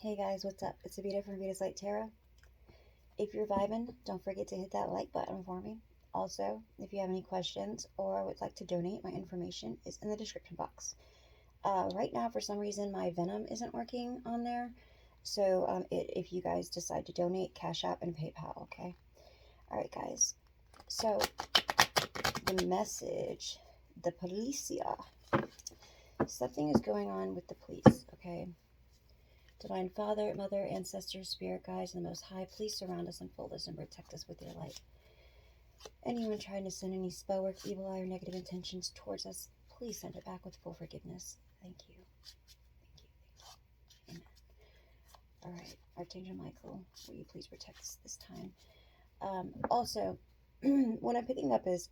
Hey guys, what's up? It's Avita from Vita's Light Tarot. If you're vibing, don't forget to hit that like button for me. Also, if you have any questions or would like to donate, my information is in the description box. Right now, for some reason, my Venom isn't working on there. So if you guys decide to donate, Cash App and PayPal, okay? Alright guys, so the message, the policia. Something is going on with the police, okay? Divine Father, Mother, Ancestors, Spirit Guides, and the Most High, please surround us, unfold us, and protect us with your light. Anyone trying to send any spell work, evil eye, or negative intentions towards us, please send it back with full forgiveness. Thank you. Thank you. Amen. Alright, Archangel Michael, will you please protect us this time? Also, what I'm picking up is,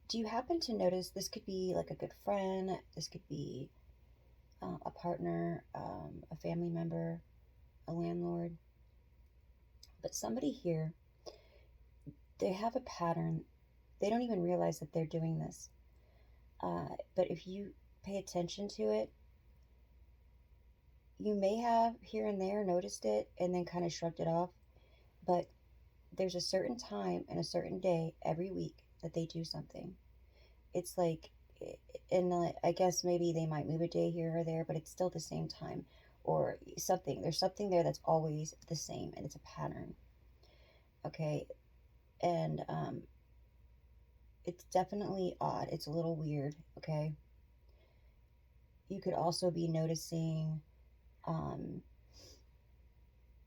do you happen to notice, this could be like a good friend, this could be a partner, a family member, a landlord, but somebody here, they have a pattern. They don't even realize that they're doing this. But if you pay attention to it, you may have here and there noticed it and then kind of shrugged it off. But there's a certain time and a certain day every week that they do something. It's like, and I guess maybe they might move a day here or there, but it's still the same time or something. There's something there that's always the same, and it's a pattern. Okay, and it's definitely odd. It's a little weird, okay? You could also be noticing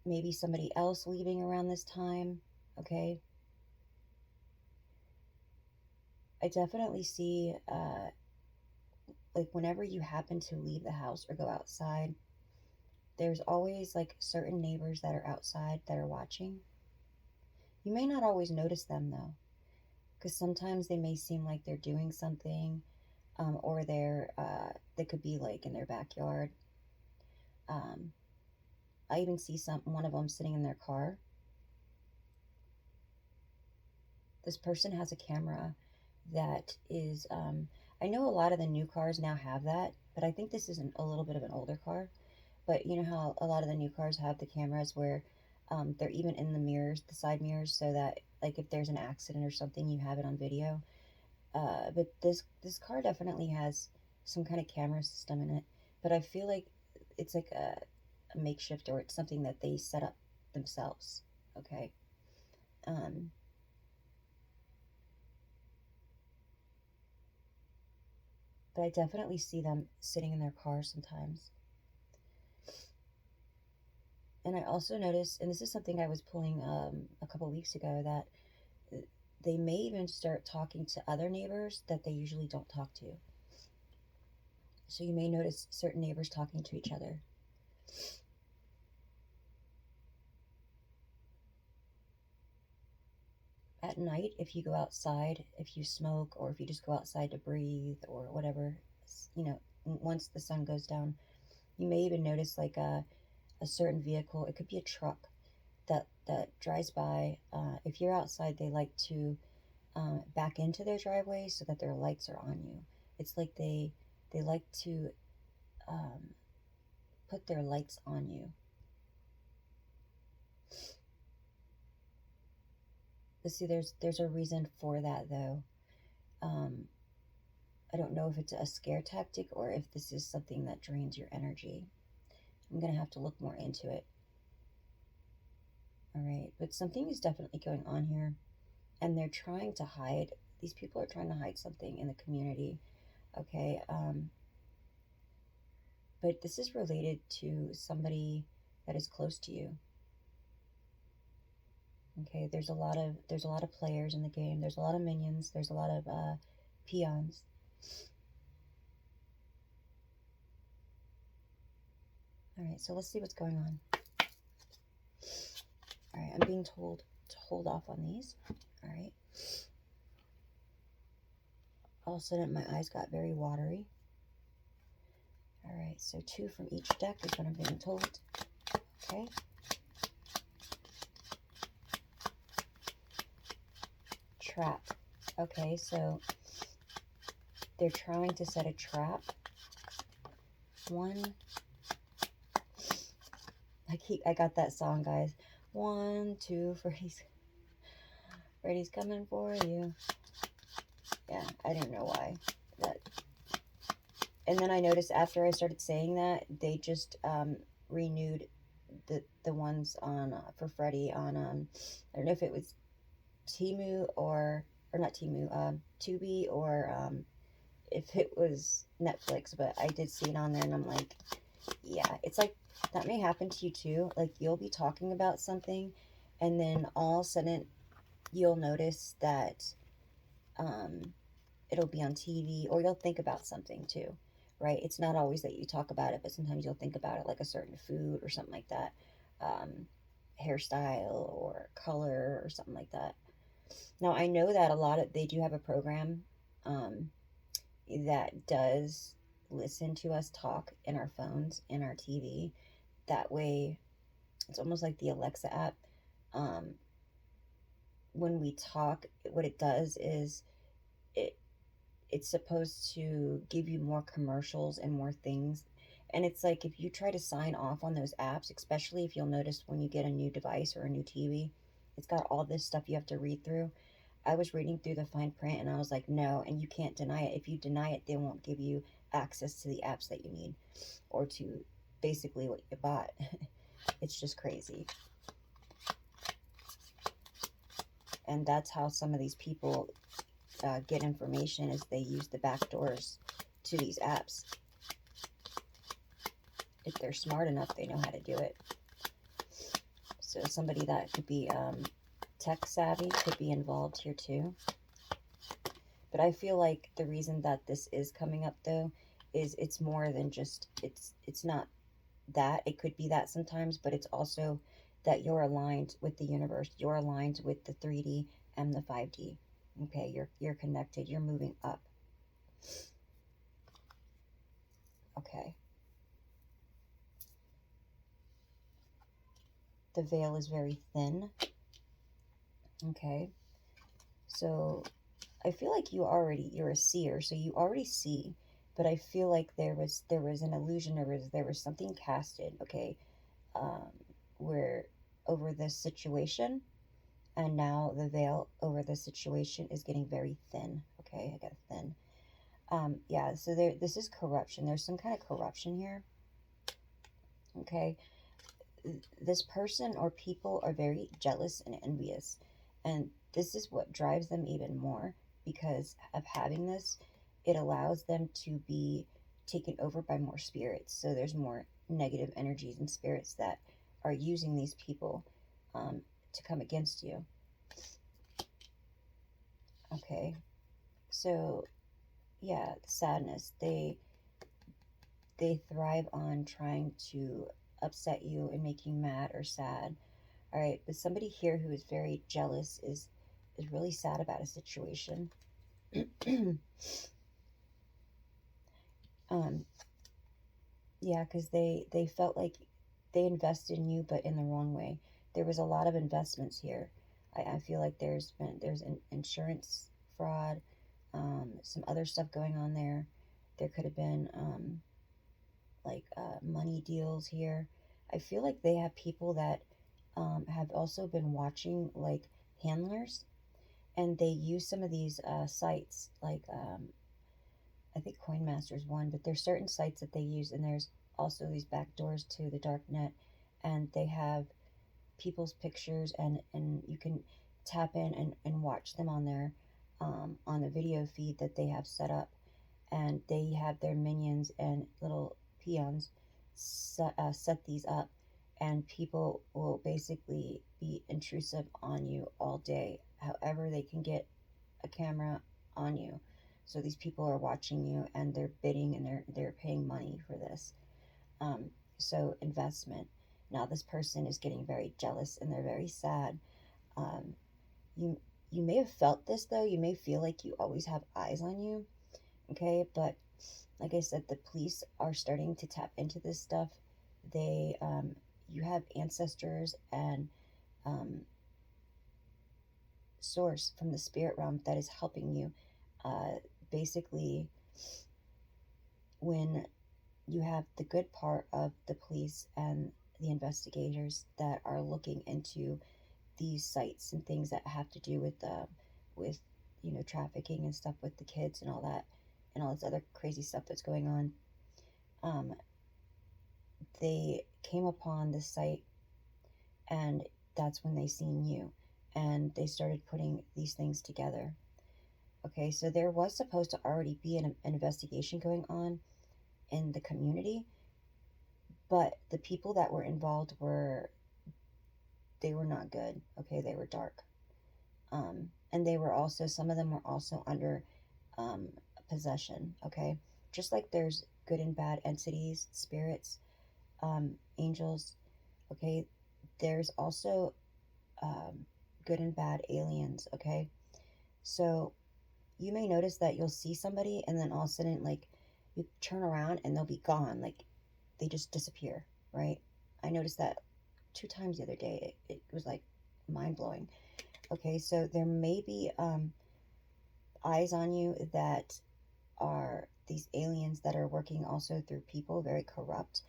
maybe somebody else leaving around this time, okay? I definitely see, like, whenever you happen to leave the house or go outside, there's always, like, certain neighbors that are outside that are watching. You may not always notice them, though, because sometimes they may seem like they're doing something, or they could be, like, in their backyard. I even see one of them sitting in their car. This person has a camera that is, I know a lot of the new cars now have that, but I think this is a little bit of an older car. But you know how a lot of the new cars have the cameras where they're even in the mirrors, the side mirrors, so that like if there's an accident or something, you have it on video. But this car definitely has some kind of camera system in it. But I feel like it's like a makeshift, or it's something that they set up themselves. Okay. But I definitely see them sitting in their car sometimes. And I also noticed, and this is something I was pulling a couple weeks ago, that they may even start talking to other neighbors that they usually don't talk to. So you may notice certain neighbors talking to each other. At night, if you go outside, if you smoke, or if you just go outside to breathe or whatever, you know, once the sun goes down, you may even notice like a certain vehicle. It could be a truck that drives by. If you're outside, they like to back into their driveway so that their lights are on you. It's like they like to put their lights on you. But see, there's a reason for that, though. I don't know if it's a scare tactic or if this is something that drains your energy. I'm going to have to look more into it. All right, but something is definitely going on here, and they're trying to hide. These people are trying to hide something in the community, okay? But this is related to somebody that is close to you. Okay, there's a lot of players in the game. There's a lot of minions. There's a lot of peons. All right, so let's see what's going on. All right, I'm being told to hold off on these. All right. All of a sudden, my eyes got very watery. All right, so 2 from each deck is what I'm being told. Okay. Trap. Okay, so they're trying to set a trap. 1, I got that song, guys. 1, 2, Freddy's coming for you. Yeah, I don't know why. That. And then I noticed after I started saying that, they just renewed the ones on for Freddy on I don't know if it was Timu or not Timu, Tubi, or if it was Netflix, but I did see it on there, and I'm like, yeah, it's like that may happen to you too. Like you'll be talking about something, and then all of a sudden you'll notice that um, it'll be on TV, or you'll think about something too, right? It's not always that you talk about it, but sometimes you'll think about it, like a certain food or something like that, um, hairstyle or color or something like that. Now I know that a lot of they do have a program um, that does listen to us talk in our phones, in our TV. That way, it's almost like the Alexa app. Um, when we talk, what it does is it it's supposed to give you more commercials and more things. And it's like if you try to sign off on those apps, especially if you'll notice when you get a new device or a new TV, it's got all this stuff you have to read through. I was reading through the fine print and I was like, no, and you can't deny it. If you deny it, they won't give you access to the apps that you need or to basically what you bought. It's just crazy. And that's how some of these people get information, is they use the back doors to these apps. If they're smart enough, they know how to do it. So somebody that could be tech savvy could be involved here too. But I feel like the reason that this is coming up though is it's more than just it's not that. It could be that sometimes, but it's also that you're aligned with the universe. You're aligned with the 3D and the 5D. Okay, you're connected. You're moving up. Okay. The veil is very thin. Okay. So I feel like you're a seer, so you already see, but I feel like there was an illusion, there was something casted, okay, um, where over this situation, and now the veil over the situation is getting very thin. Okay, I got thin. Yeah, so this is corruption. There's some kind of corruption here. Okay, this person or people are very jealous and envious, and this is what drives them even more because of having this. It allows them to be taken over by more spirits. So there's more negative energies and spirits that are using these people to come against you. Okay, so yeah, sadness. They thrive on trying to upset you and make you mad or sad. All right, but somebody here who is very jealous is really sad about a situation. um, yeah, because they felt like they invested in you, but in the wrong way. There was a lot of investments here. I feel like there's an insurance fraud, some other stuff going on there. There could have been like money deals here. I feel like they have people that have also been watching, like handlers, and they use some of these sites, like I think Coinmaster is one, but there's certain sites that they use, and there's also these back doors to the darknet, and they have people's pictures, and you can tap in and watch them on their on the video feed that they have set up, and they have their minions and little peons set these up, and people will basically be intrusive on you all day however they can get a camera on you. So these people are watching you, and they're bidding, and they're paying money for this. um, so investment. Now this person is getting very jealous and they're very sad. um, you you may have felt this though. You may feel like you always have eyes on you. Okay, but like I said, the police are starting to tap into this stuff. They You have ancestors and um, source from the spirit realm that is helping you. Basically, when you have the good part of the police and the investigators that are looking into these sites and things that have to do with trafficking and stuff with the kids and all that, and all this other crazy stuff that's going on. um, they came upon this site, and that's when they seen you, and they started putting these things together. Okay, so there was supposed to already be an investigation going on in the community, but the people that were involved were not good. Okay, they were dark. And they were also, some of them were also under um, possession. Okay, just like there's good and bad entities, spirits, angels. Okay, there's also um, good and bad aliens. Okay, so you may notice that you'll see somebody, and then all of a sudden, like, you turn around and they'll be gone. Like, they just disappear, right? I noticed that 2 times the other day. It was like mind blowing. Okay, so there may be eyes on you that are these aliens that are working also through people, very corrupt.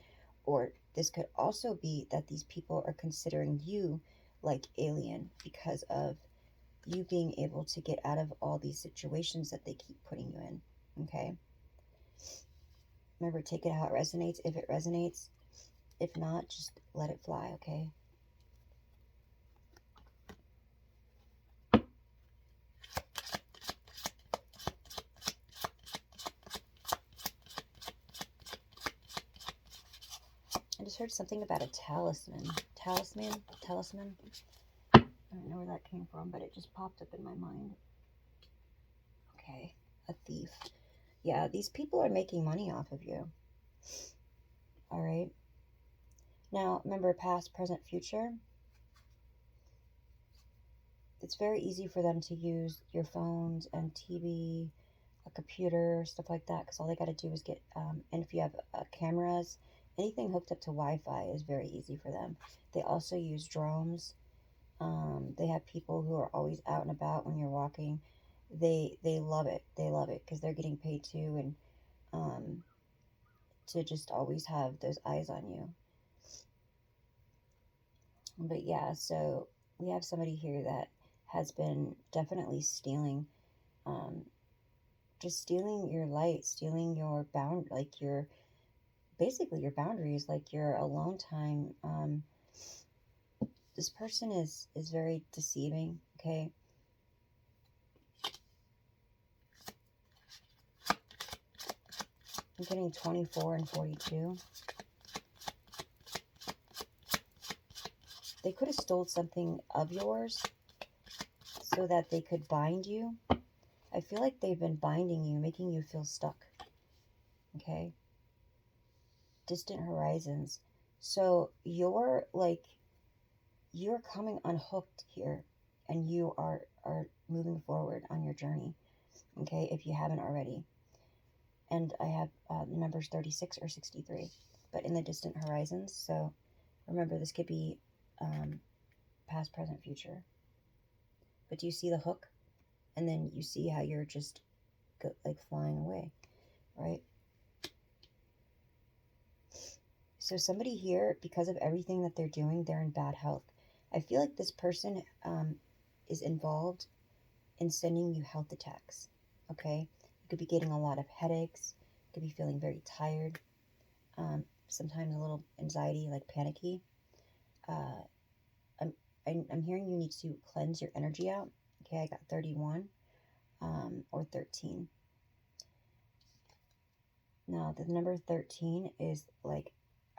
Or this could also be that these people are considering you like alien because of you being able to get out of all these situations that they keep putting you in. Okay? Remember, take it how it resonates. If it resonates, if not, just let it fly, okay? I just heard something about a talisman. Talisman? I don't know where that came from, but it just popped up in my mind. Okay, a thief. Yeah, these people are making money off of you. All right. Now, remember, past, present, future. It's very easy for them to use your phones and TV, a computer, stuff like that, because all they got to do is get, and if you have cameras, anything hooked up to Wi-Fi is very easy for them. They also use drones. They have people who are always out and about when you're walking. They love it. They love it because they're getting paid too, and um, to just always have those eyes on you. But yeah, so we have somebody here that has been definitely stealing, um, just stealing your light, stealing your like your basically your boundaries, like your alone time. This person is very deceiving. Okay, I'm getting 24 and 42. They could have stole something of yours so that they could bind you. I feel like they've been binding you, making you feel stuck. Okay? Distant horizons. So you're coming unhooked here, and you are moving forward on your journey. Okay? If you haven't already. And I have the numbers 36 or 63, but in the distant horizons. So remember, this could be past, present, future. But do you see the hook? And then you see how you're just like flying away, right? So somebody here, because of everything that they're doing, they're in bad health. I feel like this person is involved in sending you health attacks, okay? You could be getting a lot of headaches. You could be feeling very tired. Sometimes a little anxiety, like panicky. Uh, I'm hearing you need to cleanse your energy out. Okay, I got 31 or 13. Now, the number 13 is like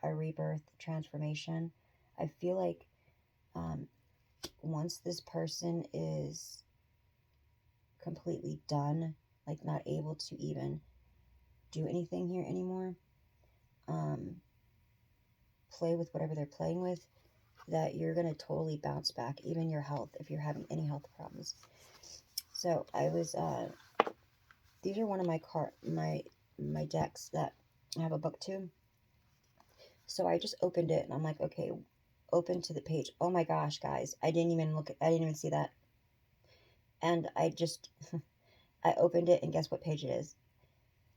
a rebirth, transformation. I feel like once this person is completely done, like not able to even do anything here anymore, play with whatever they're playing with, that you're going to totally bounce back, even your health, if you're having any health problems. So I was, these are one of my decks that I have a book too. So I just opened it and I'm like, okay, open to the page. Oh my gosh, guys, I didn't even see that. And I just, I opened it and guess what page it is?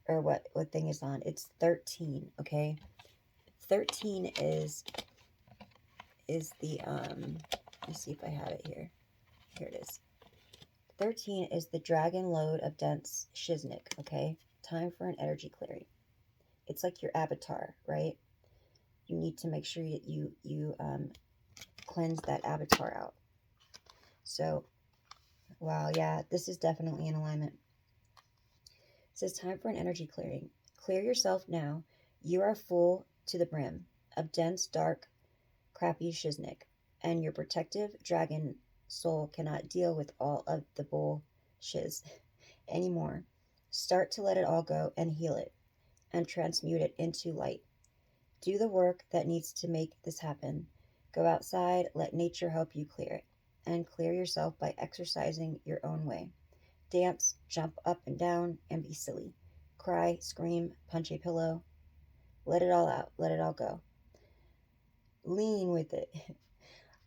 Or what thing is on? It's 13, okay? 13 is is the, let me see if I have it here. Here it is. 13 is the dragon load of dense shiznik, okay? Time for an energy clearing. It's like your avatar, right? You need to make sure that you cleanse that avatar out. So, wow, yeah, this is definitely in alignment. It says time for an energy clearing. Clear yourself now. You are full to the brim of dense, dark, crappy shiznik, and your protective dragon soul cannot deal with all of the bull shiz anymore. Start to let it all go and heal it and transmute it into light. Do the work that needs to make this happen. Go outside, let nature help you clear it, and clear yourself by exercising your own way. Dance, jump up and down, and be silly. Cry, scream, punch a pillow. Let it all out, let it all go. Lean with it.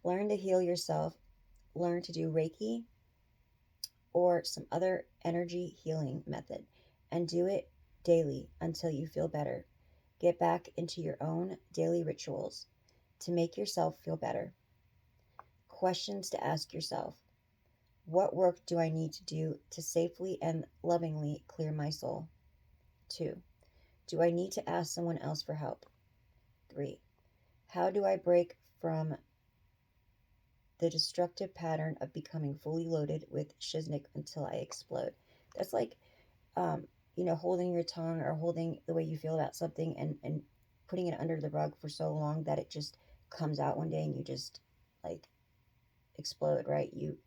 Learn to heal yourself. Learn to do Reiki or some other energy healing method, and do it daily until you feel better. Get back into your own daily rituals to make yourself feel better. Questions to ask yourself. What work do I need to do to safely and lovingly clear my soul? 2. Do I need to ask someone else for help? 3. How do I break from the destructive pattern of becoming fully loaded with shiznik until I explode? That's like, holding your tongue or holding the way you feel about something and putting it under the rug for so long that it just comes out one day and you just like explode, right? You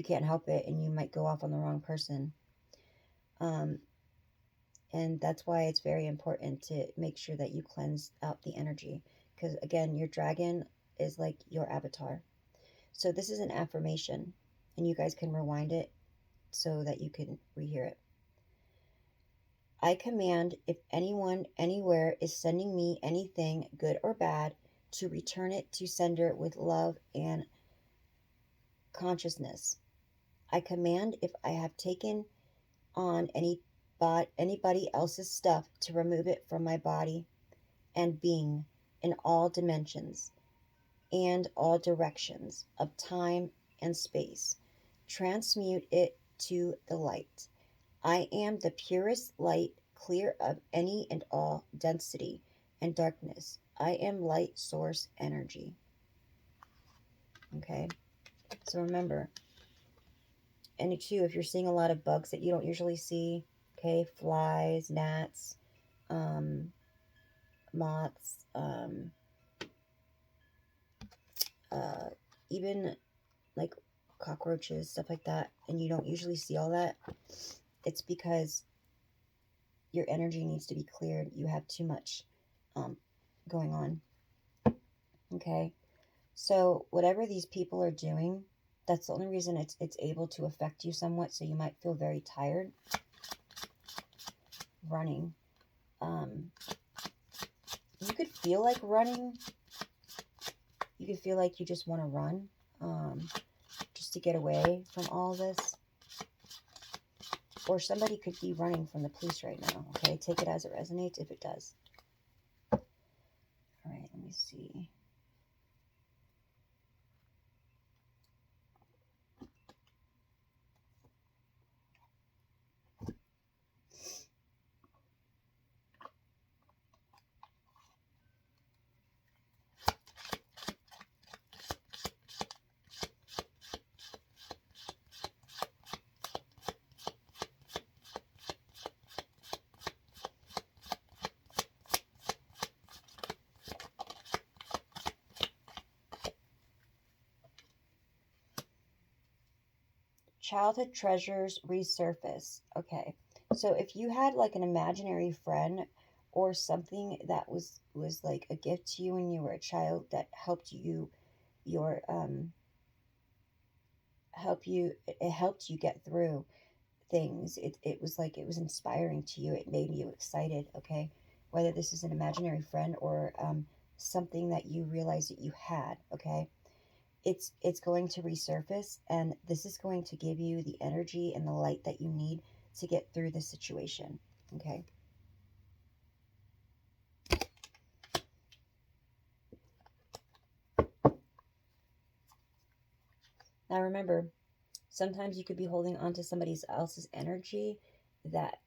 can't help it and you might go off on the wrong person. And that's why it's very important to make sure that you cleanse out the energy, because again, your dragon is like your avatar. So this is an affirmation, and you guys can rewind it so that you can rehear it. I command if anyone anywhere is sending me anything good or bad to return it to sender with love and consciousness. I command if I have taken on anybody else's stuff to remove it from my body and being in all dimensions and all directions of time and space. Transmute it to the light. I am the purest light, clear of any and all density and darkness. I am light source energy. Okay, so remember, and two, if you're seeing a lot of bugs that you don't usually see, okay, flies, gnats, moths, even like cockroaches, stuff like that, and you don't usually see all that, it's because your energy needs to be cleared. You have too much going on. Okay, so whatever these people are doing, that's the only reason it's able to affect you somewhat. So you might feel very tired running. You could feel like running. You could feel like you just want to run, just to get away from all this. Or somebody could be running from the police right now. Okay, take it as it resonates if it does. All right, let me see. Childhood treasures resurface. Okay, so if you had like an imaginary friend or something that was like a gift to you when you were a child that helped you your it helped you get through things. It was like it was inspiring to you. It made you excited. Okay, whether this is an imaginary friend or something that you realize that you had. Okay, it's going to resurface, and this is going to give you the energy and the light that you need to get through the situation. Okay, Now remember, sometimes you could be holding on to somebody else's energy that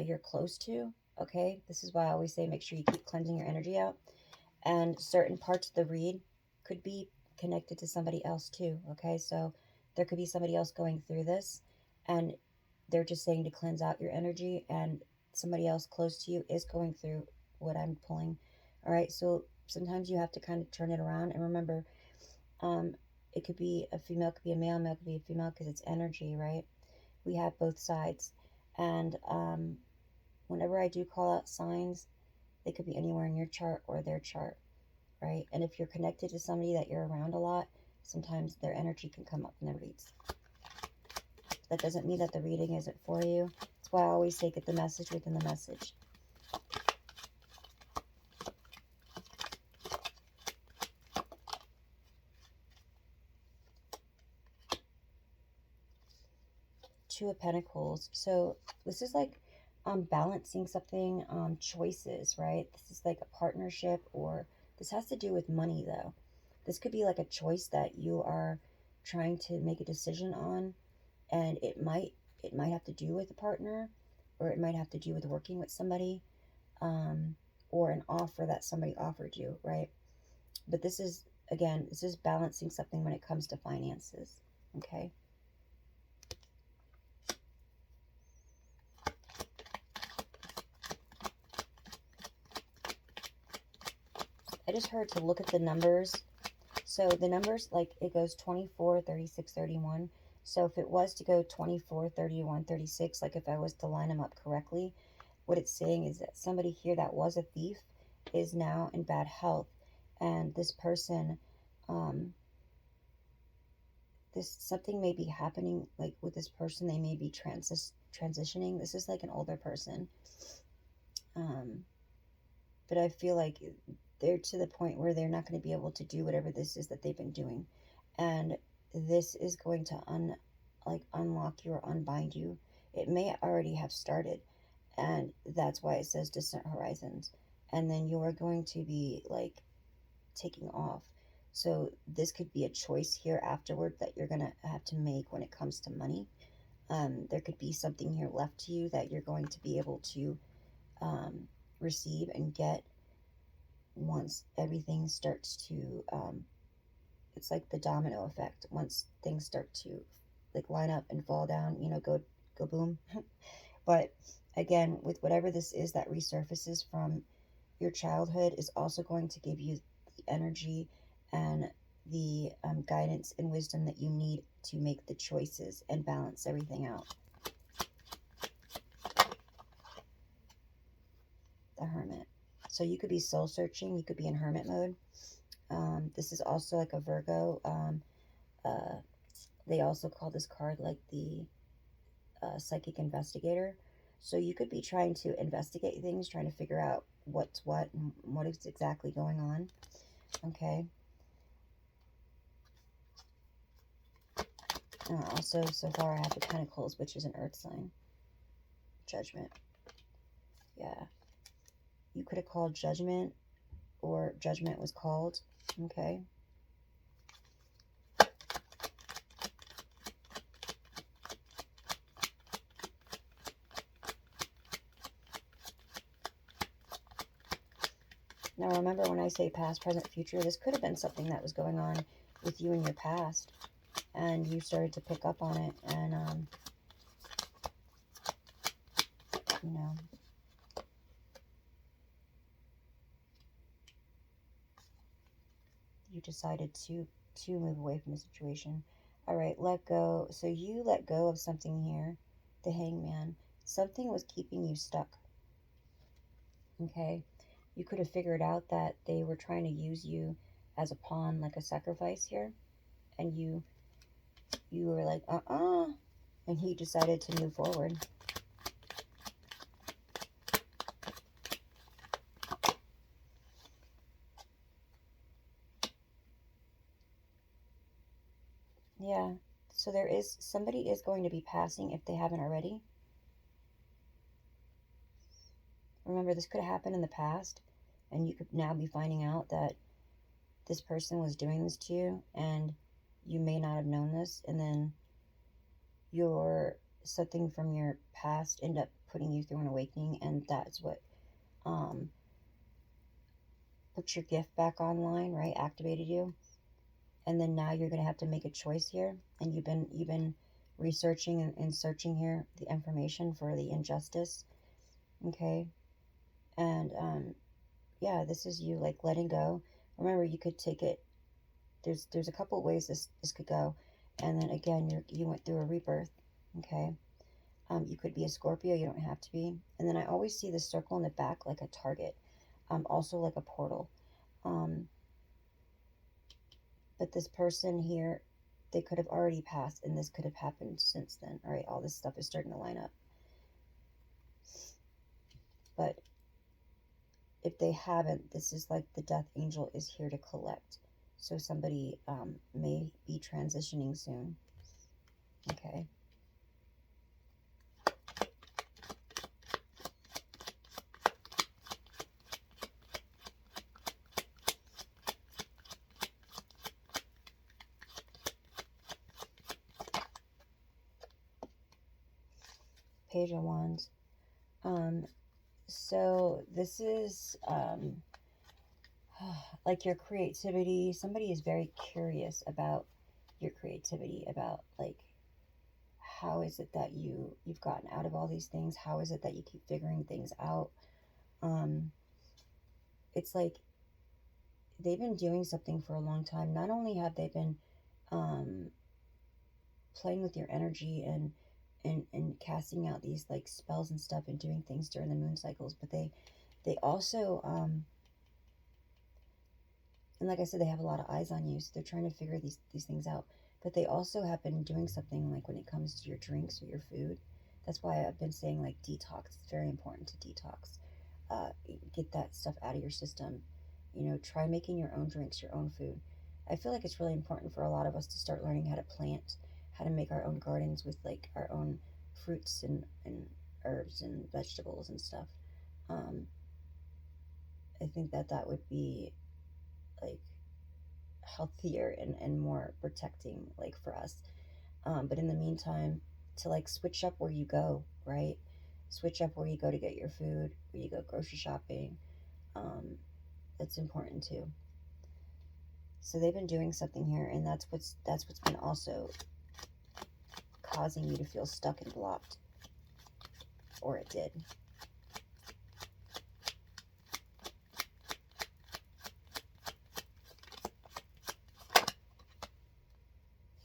you're close to. Okay, this is why I always say make sure you keep cleansing your energy out. And certain parts of the read could be connected to somebody else too. Okay, so there could be somebody else going through this, and they're just saying to cleanse out your energy, and somebody else close to you is going through what I'm pulling. All right, so sometimes you have to kind of turn it around. And remember, um, it could be a female, could be a male could be a female, because it's energy, right? We have both sides. And whenever I do call out signs, they could be anywhere in your chart or their chart, right? And if you're connected to somebody that you're around a lot, sometimes their energy can come up in the reads. That doesn't mean that the reading isn't for you. That's why I always say get the message within the message. Two of Pentacles. So this is like balancing something, choices, right? This is like a partnership, or this has to do with money though. This could be like a choice that you are trying to make a decision on, and it might have to do with a partner, or it might have to do with working with somebody, um, or an offer that somebody offered you, right? But this is, again, this is balancing something when it comes to finances, okay? I just heard to look at the numbers. So the numbers, like it goes 24, 36, 31. So if it was to go 24, 31, 36, like if I was to line them up correctly, what it's saying is that somebody here that was a thief is now in bad health. And this person, something may be happening, like with this person, they may be transitioning. This is like an older person. But I feel like they're to the point where they're not going to be able to do whatever this is that they've been doing. And this is going to unlock you or unbind you. It may already have started, and that's why it says distant horizons. And then you're going to be like taking off. So this could be a choice here afterward that you're going to have to make when it comes to money. There could be something here left to you that you're going to be able to receive and get once everything starts to it's like the domino effect. Once things start to like line up and fall down, go boom. But again, with whatever this is that resurfaces from your childhood, is also going to give you the energy and the guidance and wisdom that you need to make the choices and balance everything out. The Hermit. So you could be soul searching, you could be in hermit mode. This is also like a Virgo. They also call this card like the psychic investigator. So you could be trying to investigate things, trying to figure out what's what and what is exactly going on. Okay. Also, so far I have the Pentacles, which is an earth sign. Judgment. Yeah. You could have called judgment, or judgment was called. Okay. Now remember, when I say past, present, future, this could have been something that was going on with you in your past, and you started to pick up on it, and you decided to move away from the situation. All right, let go. So you let go of something here, the Hangman. Something was keeping you stuck. Okay, you could have figured out that they were trying to use you as a pawn, like a sacrifice here, and you were like, and he decided to move forward. Yeah, so somebody is going to be passing if they haven't already. Remember, this could have happened in the past, and you could now be finding out that this person was doing this to you, and you may not have known this, and then your something from your past end up putting you through an awakening, and that's what um, put your gift back online, right? Activated you, and then now you're gonna have to make a choice here, and you've been researching and searching here the information for the injustice, okay? And yeah, this is you like letting go. Remember, you could take it. There's a couple ways this could go, and then again, you went through a rebirth, okay? You could be a Scorpio. You don't have to be. And then I always see the circle in the back like a target, also like a portal. Um, but this person here, they could have already passed, and this could have happened since then. All right, all this stuff is starting to line up. But if they haven't, this is like the death angel is here to collect. So somebody may be transitioning soon. Okay. Page of Wands. So this is like your creativity. Somebody is very curious about your creativity, about like how is it that you've gotten out of all these things? How is it that you keep figuring things out? Um, it's like they've been doing something for a long time. Not only have they been um, playing with your energy and casting out these like spells and stuff and doing things during the moon cycles, but they also and like I said, they have a lot of eyes on you, so they're trying to figure these things out. But they also have been doing something like when it comes to your drinks or your food. That's why I've been saying like detox. It's very important to detox. Get that stuff out of your system. You know, try making your own drinks, your own food. I feel like it's really important for a lot of us to start learning how to plant, how to make our own gardens with like our own fruits and herbs and vegetables and stuff. Um, I think that would be like healthier and more protecting like for us, but in the meantime, to like switch up where you go, right? Switch up where you go to get your food, where you go grocery shopping. um, that's important too. So they've been doing something here, and that's what's been also causing you to feel stuck and blocked, or it did.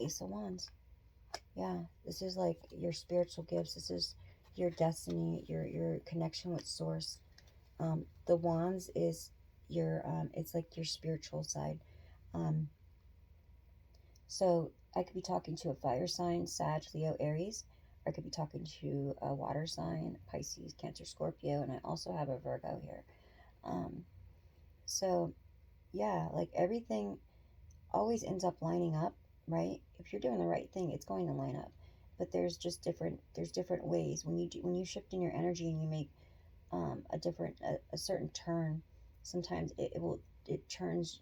Ace of Wands. Yeah, this is like your spiritual gifts. This is your destiny, your connection with source. The wands is your it's like your spiritual side. um, so I could be talking to a fire sign, Sag, Leo, Aries, or I could be talking to a water sign, Pisces, Cancer, Scorpio, and I also have a Virgo here. um, so yeah, like everything always ends up lining up, right? If you're doing the right thing, it's going to line up. But there's different ways when you shift in your energy and you make a certain turn. Sometimes it turns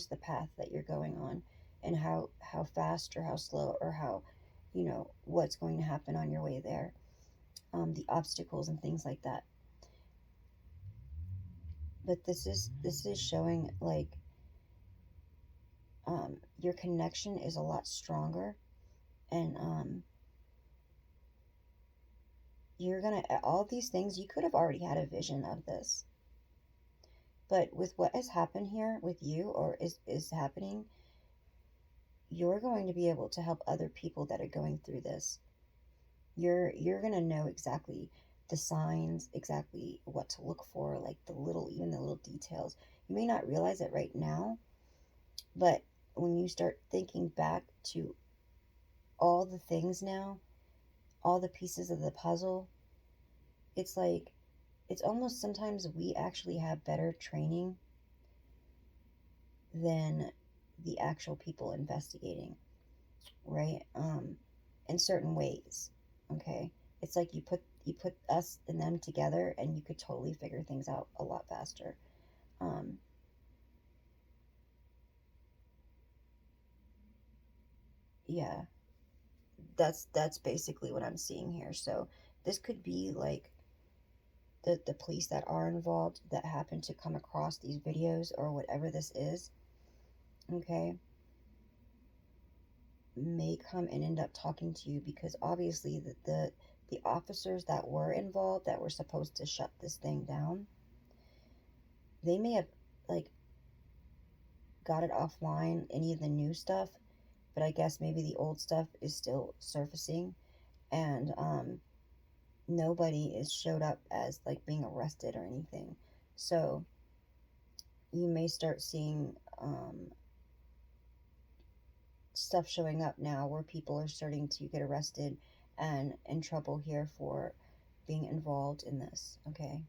the path that you're going on, and how fast or how slow or how what's going to happen on your way there, the obstacles and things like that. But this is showing like your connection is a lot stronger, and you're gonna all these things you could have already had a vision of this, but with what has happened here with you or is happening, you're going to be able to help other people that are going through this. You're going to know exactly the signs, exactly what to look for, like even the little details. You may not realize it right now, but when you start thinking back to all the things now, all the pieces of the puzzle, it's like it's almost sometimes we actually have better training than the actual people investigating, right? In certain ways. Okay, it's like you put us and them together, and you could totally figure things out a lot faster. Um, yeah, that's basically what I'm seeing here. So this could be like the police that are involved that happen to come across these videos or whatever this is, okay, may come and end up talking to you, because obviously the officers that were involved that were supposed to shut this thing down, they may have like got it offline, any of the new stuff, but I guess maybe the old stuff is still surfacing, and nobody is showed up as like being arrested or anything. So you may start seeing stuff showing up now where people are starting to get arrested and in trouble here for being involved in this, okay?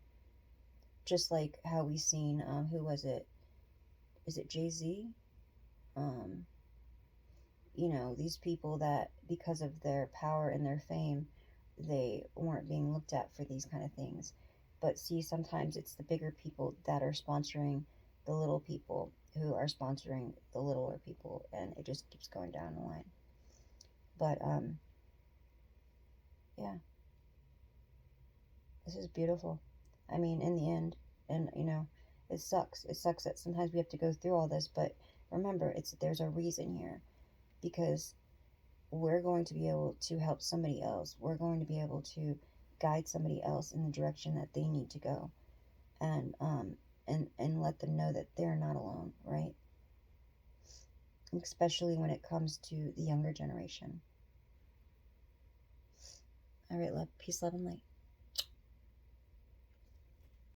Just like how we seen, who was it? Is it Jay-Z? Um, these people that because of their power and their fame, they weren't being looked at for these kind of things. But see, sometimes it's the bigger people that are sponsoring the little people who are sponsoring the littler people, and it just keeps going down the line. But yeah, this is beautiful. I mean, in the end, and it sucks. It sucks that sometimes we have to go through all this, but remember, there's a reason here, because we're going to be able to help somebody else. We're going to be able to guide somebody else in the direction that they need to go, and let them know that they're not alone, right? Especially when it comes to the younger generation. All right, love, peace, love, and light.